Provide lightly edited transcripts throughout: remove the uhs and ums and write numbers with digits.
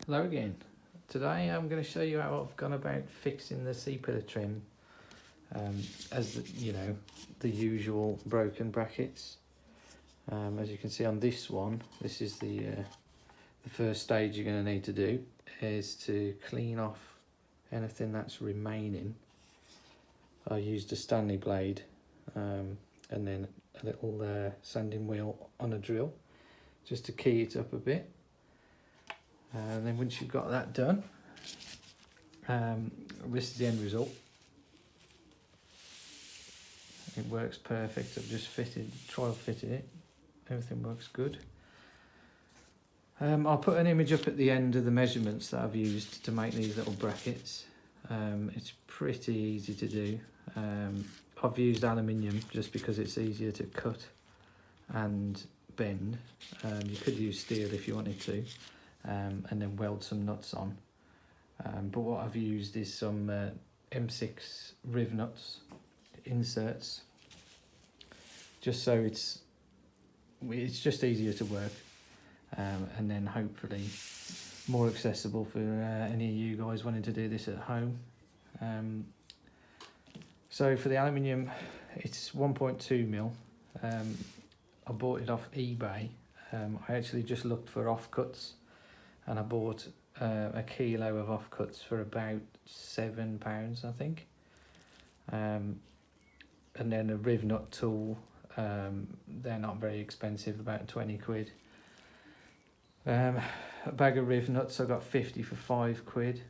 Hello again. Today I'm going to show you how I've gone about fixing the C-pillar trim as the usual broken brackets. As you can see on this one, this is the first stage you're going to need to do is to clean off anything that's remaining. I used a Stanley blade and then a little sanding wheel on a drill just to key it up a bit. And then once you've got that done, this is the end result. It works perfect. I've just trial fitted it. Everything works good. I'll put an image up at the end of the measurements that I've used to make these little brackets. It's pretty easy to do. I've used aluminium just because it's easier to cut and bend. You could use steel if you wanted to. And then weld some nuts on. But what I've used is some M6 riv nuts inserts, just so it's just easier to work, and then hopefully more accessible for any of you guys wanting to do this at home. So for the aluminium, it's 1.2mm. I bought it off eBay. I actually just looked for offcuts, and I bought a kilo of offcuts for about £7, I think. And then a riv nut tool, they're not very expensive, about 20 quid. A bag of riv nuts I got 50 for 5 quid.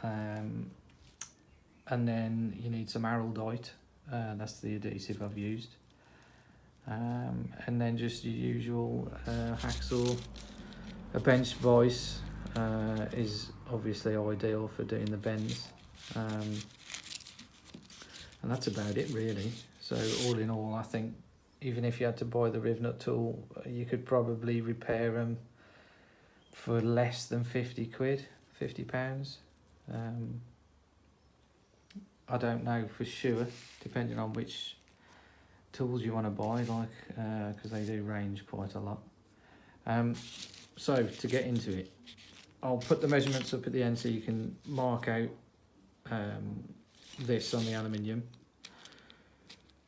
And then you need some araldite, that's the adhesive I've used. And then just your usual hacksaw. A bench vise is obviously ideal for doing the bends, and that's about it really. So all in all, I think even if you had to buy the riv nut tool, you could probably repair them for less than 50 quid, £50. I don't know for sure, depending on which tools you want to buy, because they do range quite a lot. So to get into it, I'll put the measurements up at the end so you can mark out this on the aluminium.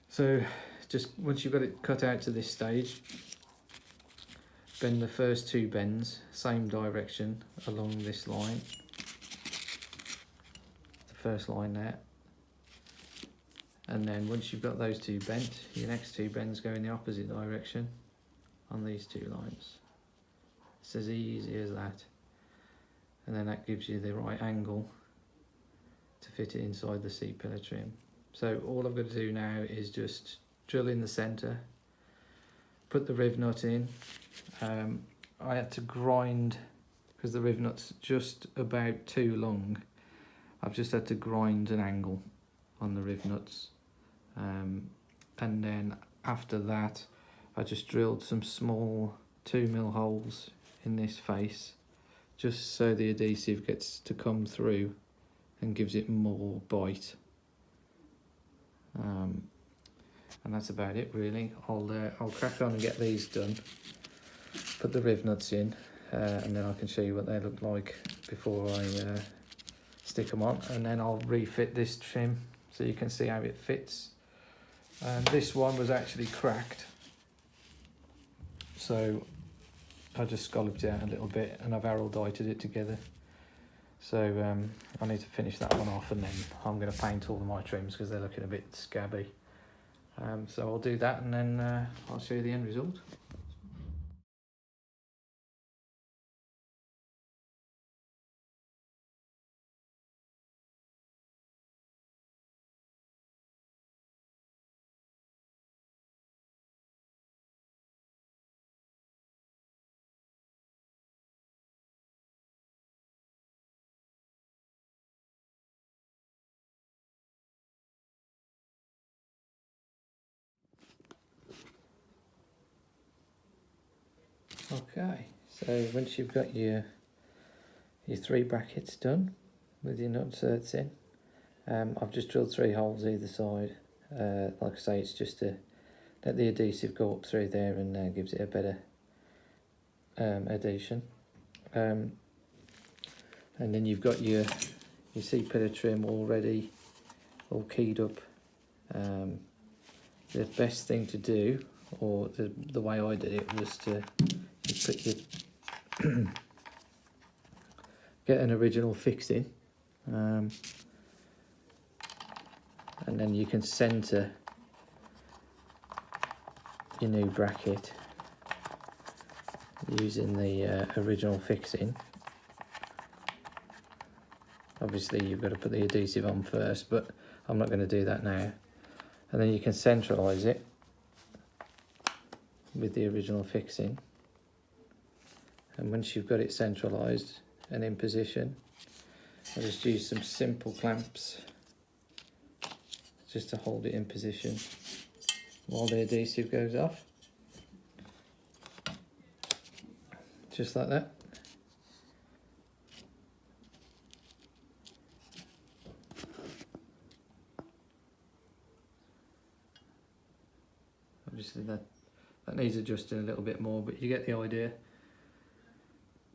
So just once you've got it cut out to this stage, bend the first 2 bends, same direction along this line, the first line there. And then once you've got those 2 bent, your next 2 bends go in the opposite direction on these 2 lines. It's as easy as that. And then that gives you the right angle to fit it inside the C-pillar trim. So all I've got to do now is just drill in the centre, put the riv nut in. I had to grind, because the riv nut's just about too long, I've just had to grind an angle on the riv nuts. And then after that, I just drilled some small 2mm holes in this face, just so the adhesive gets to come through and gives it more bite. And that's about it really. I'll crack on and get these done, put the riv nuts in, and then I can show you what they look like before I stick them on, and then I'll refit this trim so you can see how it fits. And this one was actually cracked, so I just scalloped it out a little bit and I've araldited it together. So I need to finish that one off, and then I'm going to paint all of my trims because they're looking a bit scabby. So I'll do that, and then I'll show you the end result. Okay, so once you've got your 3 brackets done with your nut inserts in, I've just drilled 3 holes either side. Like I say, it's just to let the adhesive go up through there, and gives it a better adhesion. And then you've got your C-pillar trim already all keyed up. The best thing to do, or the way I did it, was to put your get an original fixing, and then you can centre your new bracket using the original fixing. Obviously you've got to put the adhesive on first, but I'm not going to do that now. And then you can centralise it with the original fixing. And once you've got it centralised and in position, I'll just use some simple clamps just to hold it in position while the adhesive goes off. Just like that. Obviously that needs adjusting a little bit more, but you get the idea.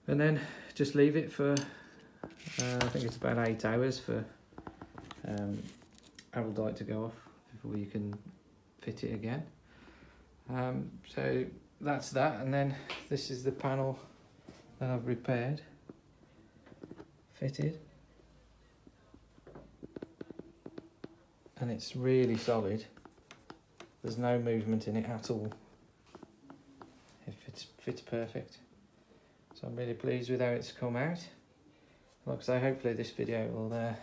And then just leave it for, I think it's about 8 hours for araldite to go off before you can fit it again. So that's that, and then this is the panel that I've repaired, fitted, and it's really solid. There's no movement in it at all. It fits perfect. So I'm really pleased with how it's come out. Like I say, hopefully this video will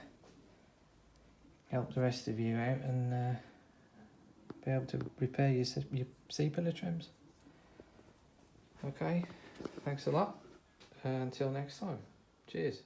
help the rest of you out and be able to repair your C-pillar trims. Okay, thanks a lot. Until next time. Cheers.